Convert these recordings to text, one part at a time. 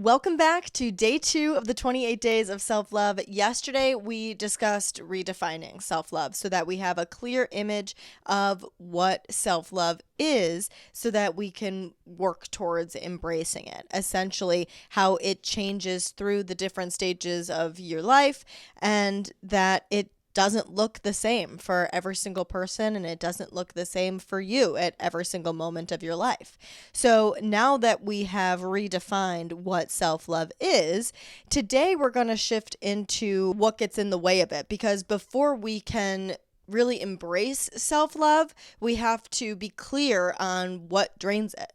Welcome back to day 2 of the 28 days of self-love. Yesterday, we discussed redefining self-love so that we have a clear image of what self-love is so that we can work towards embracing it. Essentially, how it changes through the different stages of your life and that it doesn't look the same for every single person, and it doesn't look the same for you at every single moment of your life. So now that we have redefined what self-love is, today we're going to shift into what gets in the way of it, because before we can really embrace self-love, we have to be clear on what drains it.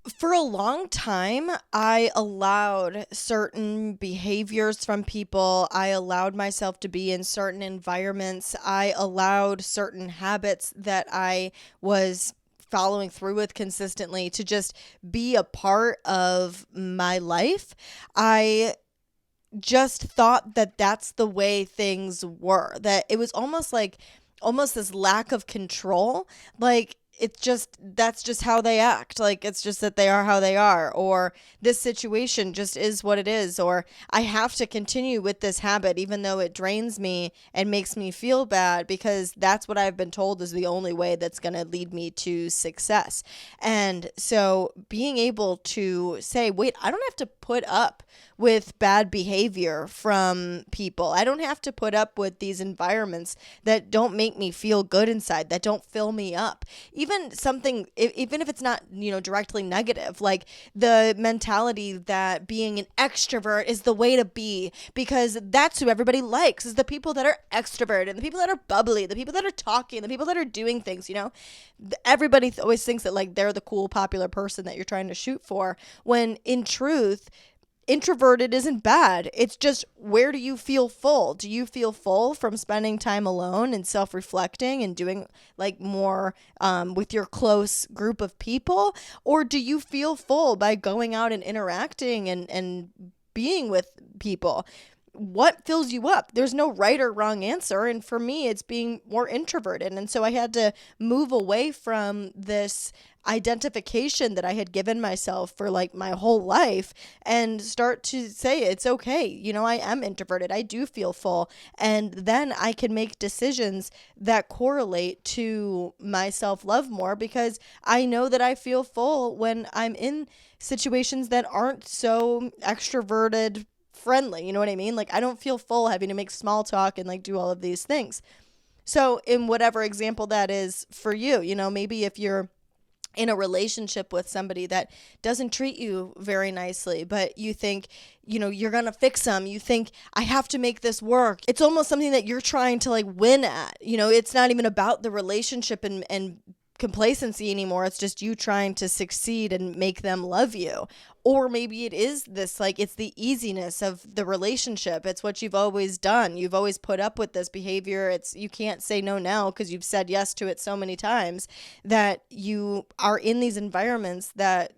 For a long time, I allowed certain behaviors from people. I allowed myself to be in certain environments. I allowed certain habits that I was following through with consistently to just be a part of my life. I just thought that that's the way things were, that it was almost this lack of control. That's just how they act. It's just that they are how they are, or this situation just is what it is, or I have to continue with this habit even though it drains me and makes me feel bad because that's what I've been told is the only way that's going to lead me to success. And so being able to say, wait, I don't have to put up with bad behavior from people. I don't have to put up with these environments that don't make me feel good inside, that don't fill me up. Even if it's not, directly negative, like the mentality that being an extrovert is the way to be because that's who everybody likes, is the people that are extroverted, the people that are bubbly, the people that are talking, the people that are doing things, Everybody always thinks that they're the cool, popular person that you're trying to shoot for, when in truth, introverted isn't bad. It's just, where do you feel full? Do you feel full from spending time alone and self-reflecting and doing more with your close group of people? Or do you feel full by going out and interacting and being with people? What fills you up? There's no right or wrong answer. And for me, it's being more introverted. And so I had to move away from this identification that I had given myself for my whole life and start to say it's okay. I am introverted. I do feel full. And then I can make decisions that correlate to my self-love more because I know that I feel full when I'm in situations that aren't so extroverted friendly. You know what I mean? I don't feel full having to make small talk and do all of these things. So in whatever example that is for you, maybe if you're in a relationship with somebody that doesn't treat you very nicely, but you think, you're going to fix them. You think, I have to make this work. It's almost something that you're trying to win at. It's not even about the relationship and complacency anymore. It's just you trying to succeed and make them love you. Or maybe it is this, it's the easiness of the relationship. It's what you've always done. You've always put up with this behavior. You can't say no now because you've said yes to it so many times that you are in these environments that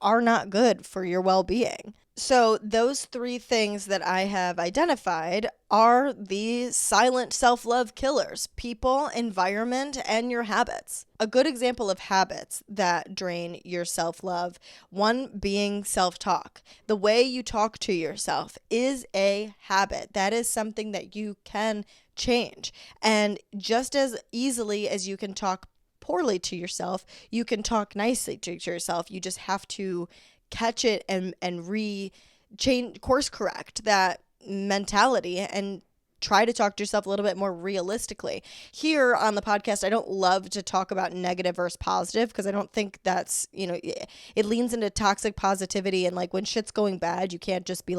are not good for your well-being. So those 3 things that I have identified are the silent self-love killers: people, environment, and your habits. A good example of habits that drain your self-love, one being self-talk. The way you talk to yourself is a habit. That is something that you can change. And just as easily as you can talk poorly to yourself, you can talk nicely to yourself. You just have to catch it and course correct that mentality and try to talk to yourself a little bit more realistically. Here on the podcast, I don't love to talk about negative versus positive because I don't think that's, it leans into toxic positivity, and when shit's going bad, you can't just be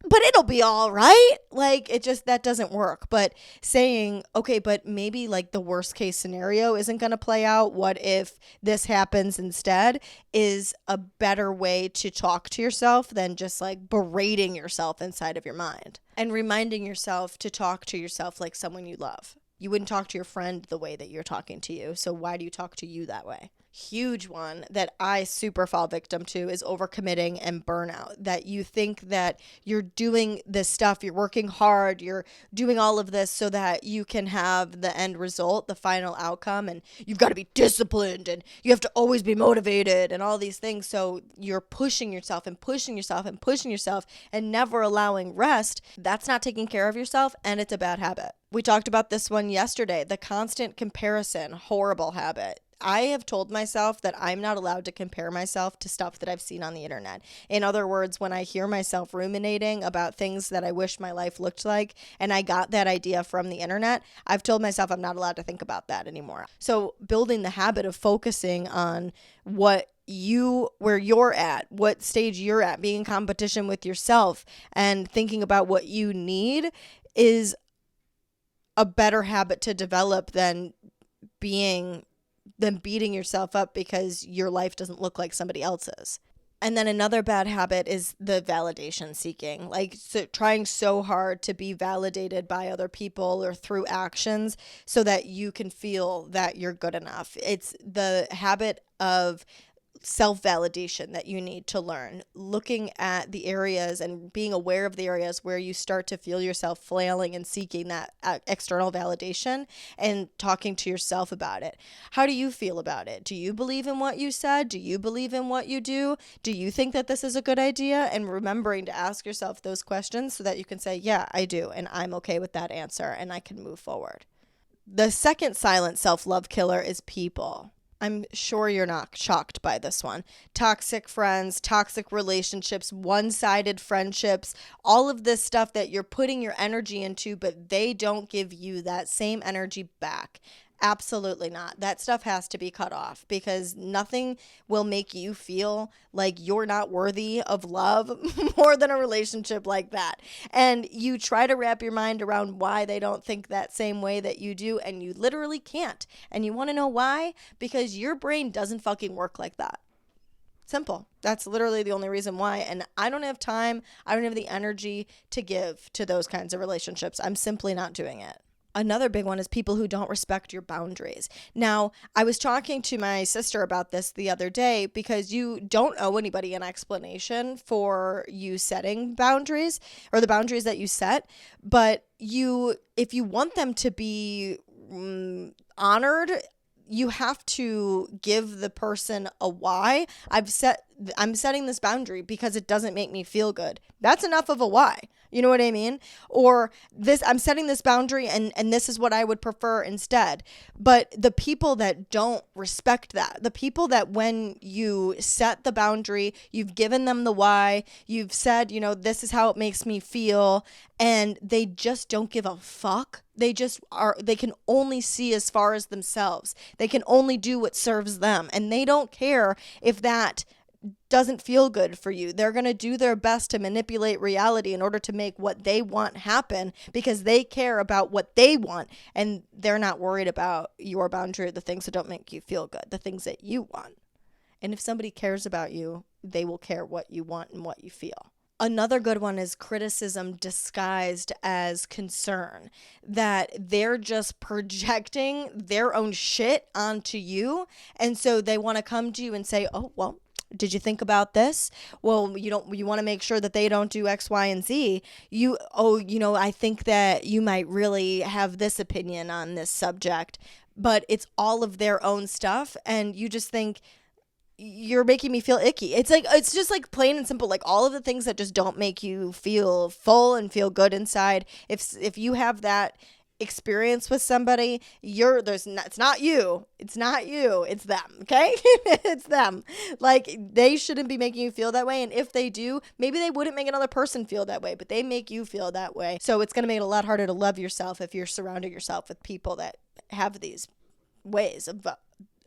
but it'll be all right. That doesn't work. But saying, okay, but maybe the worst case scenario isn't going to play out. What if this happens instead, is a better way to talk to yourself than just berating yourself inside of your mind and reminding yourself to talk to yourself like someone you love. You wouldn't talk to your friend the way that you're talking to you. So why do you talk to you that way? huge one that I super fall victim to is overcommitting and burnout. That you think that you're doing this stuff, you're working hard, you're doing all of this so that you can have the end result, the final outcome, and you've got to be disciplined and you have to always be motivated and all these things. So you're pushing yourself and pushing yourself and pushing yourself and never allowing rest. That's not taking care of yourself, and it's a bad habit. We talked about this one yesterday, the constant comparison, horrible habit. I have told myself that I'm not allowed to compare myself to stuff that I've seen on the internet. In other words, when I hear myself ruminating about things that I wish my life looked like, and I got that idea from the internet, I've told myself I'm not allowed to think about that anymore. So building the habit of focusing on where you're at, what stage you're at, being in competition with yourself and thinking about what you need is a better habit to develop than beating yourself up because your life doesn't look like somebody else's. And then another bad habit is the validation seeking, trying so hard to be validated by other people or through actions so that you can feel that you're good enough. It's the habit of self-validation that you need to learn, looking at the areas and being aware of the areas where you start to feel yourself flailing and seeking that external validation and talking to yourself about it. How do you feel about it? Do you believe in what you said? Do you believe in what you do? Do you think that this is a good idea? And remembering to ask yourself those questions so that you can say, yeah, I do, and I'm okay with that answer, and I can move forward. The second silent self-love killer is people. I'm sure you're not shocked by this one. Toxic friends, toxic relationships, one-sided friendships, all of this stuff that you're putting your energy into, but they don't give you that same energy back. Absolutely not. That stuff has to be cut off because nothing will make you feel like you're not worthy of love more than a relationship like that. And you try to wrap your mind around why they don't think that same way that you do, and you literally can't. And you want to know why? Because your brain doesn't fucking work like that. Simple. That's literally the only reason why. And I don't have time. I don't have the energy to give to those kinds of relationships. I'm simply not doing it. Another big one is people who don't respect your boundaries. Now, I was talking to my sister about this the other day because you don't owe anybody an explanation for you setting boundaries or the boundaries that you set. But if you want them to be honored, you have to give the person a why. I'm setting this boundary because it doesn't make me feel good. That's enough of a why. You know what I mean? Or I'm setting this boundary and this is what I would prefer instead. But the people that don't respect that, the people that when you set the boundary, you've given them the why, you've said, this is how it makes me feel, and they just don't give a fuck. They can only see as far as themselves. They can only do what serves them. And they don't care if that doesn't feel good for you. They're going to do their best to manipulate reality in order to make what they want happen because they care about what they want, and they're not worried about your boundary or the things that don't make you feel good, the things that you want. And if somebody cares about you, they will care what you want and what you feel. Another good one is criticism disguised as concern, that they're just projecting their own shit onto you. And so they want to come to you and say, oh, well, did you think about this? Well, you want to make sure that they don't do X, Y, and Z. I think that you might really have this opinion on this subject, but it's all of their own stuff. And you just think, you're making me feel icky. It's just like plain and simple, like all of the things that just don't make you feel full and feel good inside. If you have that experience with somebody, it's not you, it's them. Okay. It's them. Like, they shouldn't be making you feel that way, and if they do, maybe they wouldn't make another person feel that way, but they make you feel that way. So it's going to make it a lot harder to love yourself if you're surrounding yourself with people that have these ways of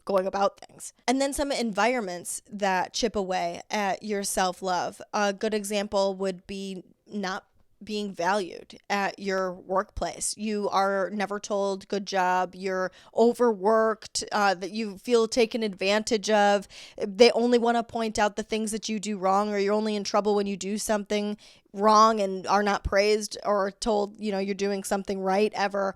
going about things. And then some environments that chip away at your self-love. A good example would be not being valued at your workplace. You are never told good job. You're overworked, that you feel taken advantage of. They only want to point out the things that you do wrong, or you're only in trouble when you do something wrong and are not praised or told, you're doing something right ever.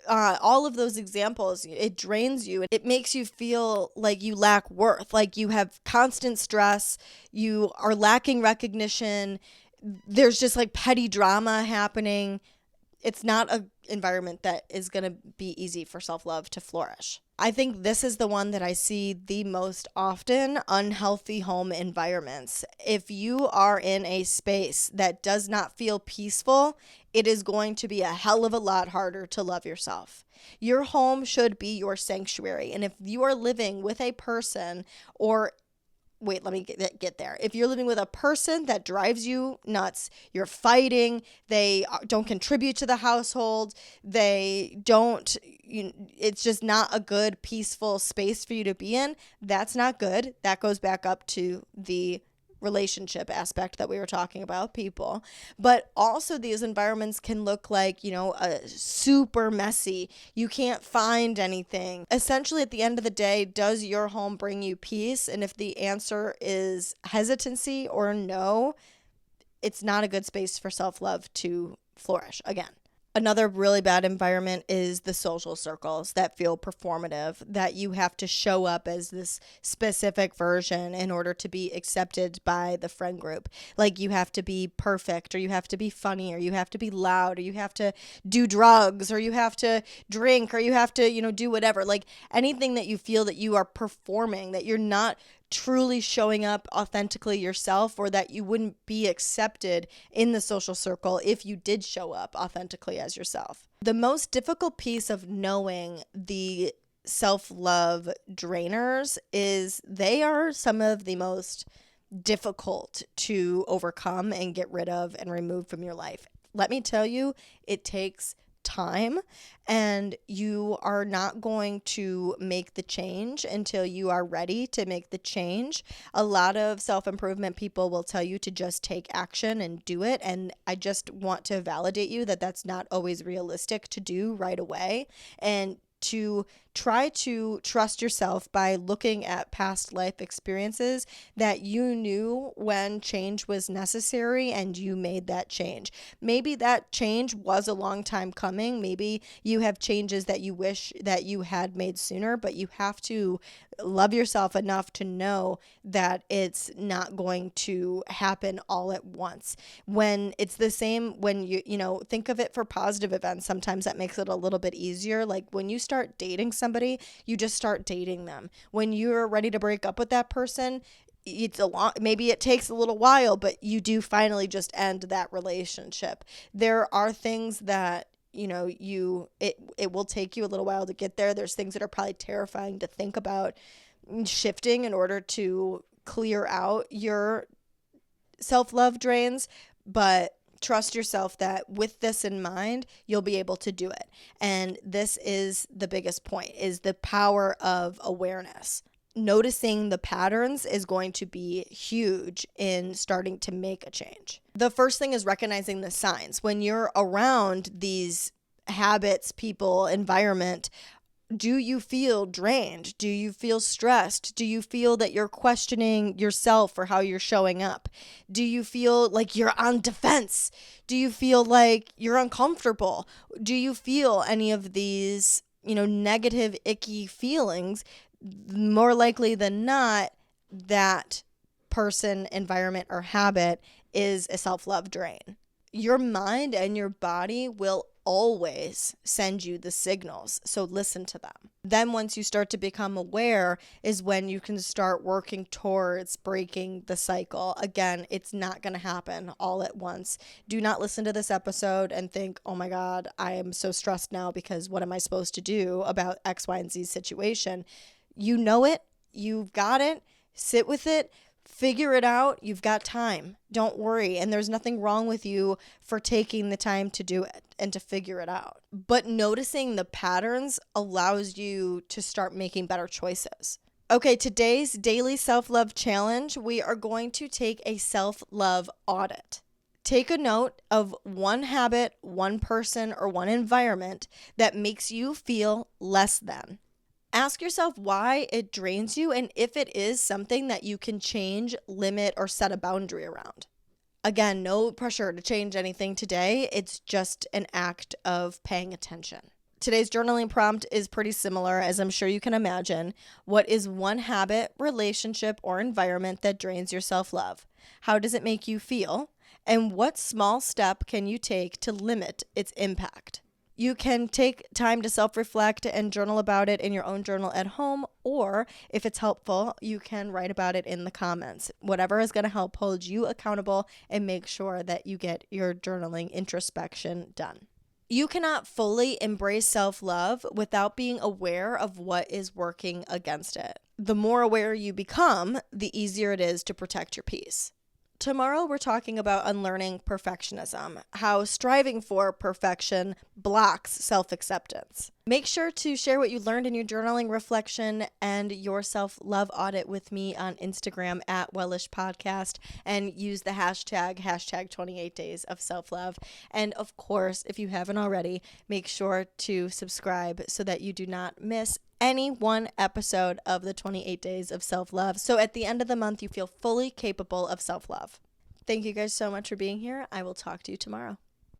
All of those examples, it drains you. It makes you feel like you lack worth, like you have constant stress, you are lacking recognition. There's just like petty drama happening. It's not an environment that is going to be easy for self-love to flourish. I think this is the one that I see the most often: unhealthy home environments. If you are in a space that does not feel peaceful, it is going to be a hell of a lot harder to love yourself. Your home should be your sanctuary. And if you are living with a person, or wait, let me get there. If you're living with a person that drives you nuts, you're fighting, they don't contribute to the household, it's just not a good, peaceful space for you to be in, that's not good. That goes back up to the relationship aspect that we were talking about, people. But also these environments can look like, super messy. You can't find anything. Essentially, at the end of the day, does your home bring you peace? And if the answer is hesitancy or no, it's not a good space for self-love to flourish again. Another really bad environment is the social circles that feel performative, that you have to show up as this specific version in order to be accepted by the friend group. Like you have to be perfect, or you have to be funny, or you have to be loud, or you have to do drugs, or you have to drink, or you have to, do whatever. Like anything that you feel that you are performing, that you're not truly showing up authentically yourself, or that you wouldn't be accepted in the social circle if you did show up authentically as yourself. The most difficult piece of knowing the self-love drainers is they are some of the most difficult to overcome and get rid of and remove from your life. Let me tell you, it takes time, and you are not going to make the change until you are ready to make the change. A lot of self-improvement people will tell you to just take action and do it, and I just want to validate you that that's not always realistic to do right away, and to try to trust yourself by looking at past life experiences that you knew when change was necessary and you made that change. Maybe that change was a long time coming. Maybe you have changes that you wish that you had made sooner, but you have to love yourself enough to know that it's not going to happen all at once. When it's the same, when you think of it for positive events, sometimes that makes it a little bit easier. Like when you start dating somebody, you just start dating them. When you're ready to break up with that person, maybe it takes a little while, but you do finally just end that relationship. There are things that it will take you a little while to get there. There's things that are probably terrifying to think about shifting in order to clear out your self-love drains, but trust yourself that with this in mind, you'll be able to do it. And this is the biggest point, is the power of awareness. Noticing the patterns is going to be huge in starting to make a change. The first thing is recognizing the signs. When you're around these habits, people, environment, do you feel drained? Do you feel stressed? Do you feel that you're questioning yourself for how you're showing up? Do you feel like you're on defense? Do you feel like you're uncomfortable? Do you feel any of these, negative, icky feelings? More likely than not, that person, environment, or habit is a self-love drain. Your mind and your body will always send you the signals, so listen to them. Then once you start to become aware is when you can start working towards breaking the cycle. Again, it's not going to happen all at once. Do not listen to this episode and think, oh my God, I am so stressed now because what am I supposed to do about X, Y, and Z situation? You know it. You've got it. Sit with it. Figure it out. You've got time. Don't worry. And there's nothing wrong with you for taking the time to do it and to figure it out. But noticing the patterns allows you to start making better choices. Okay, today's daily self-love challenge, we are going to take a self-love audit. Take a note of one habit, one person, or one environment that makes you feel less than. Ask yourself why it drains you and if it is something that you can change, limit, or set a boundary around. Again, no pressure to change anything today. It's just an act of paying attention. Today's journaling prompt is pretty similar, as I'm sure you can imagine. What is one habit, relationship, or environment that drains your self-love? How does it make you feel? And what small step can you take to limit its impact? You can take time to self-reflect and journal about it in your own journal at home, or if it's helpful, you can write about it in the comments. Whatever is going to help hold you accountable and make sure that you get your journaling introspection done. You cannot fully embrace self-love without being aware of what is working against it. The more aware you become, the easier it is to protect your peace. Tomorrow, we're talking about unlearning perfectionism, how striving for perfection blocks self-acceptance. Make sure to share what you learned in your journaling reflection and your self-love audit with me on Instagram at Wellish Podcast, and use the hashtag 28 days of self-love. And of course, if you haven't already, make sure to subscribe so that you do not miss any one episode of the 28 days of self-love. So at the end of the month, you feel fully capable of self-love. Thank you guys so much for being here. I will talk to you tomorrow.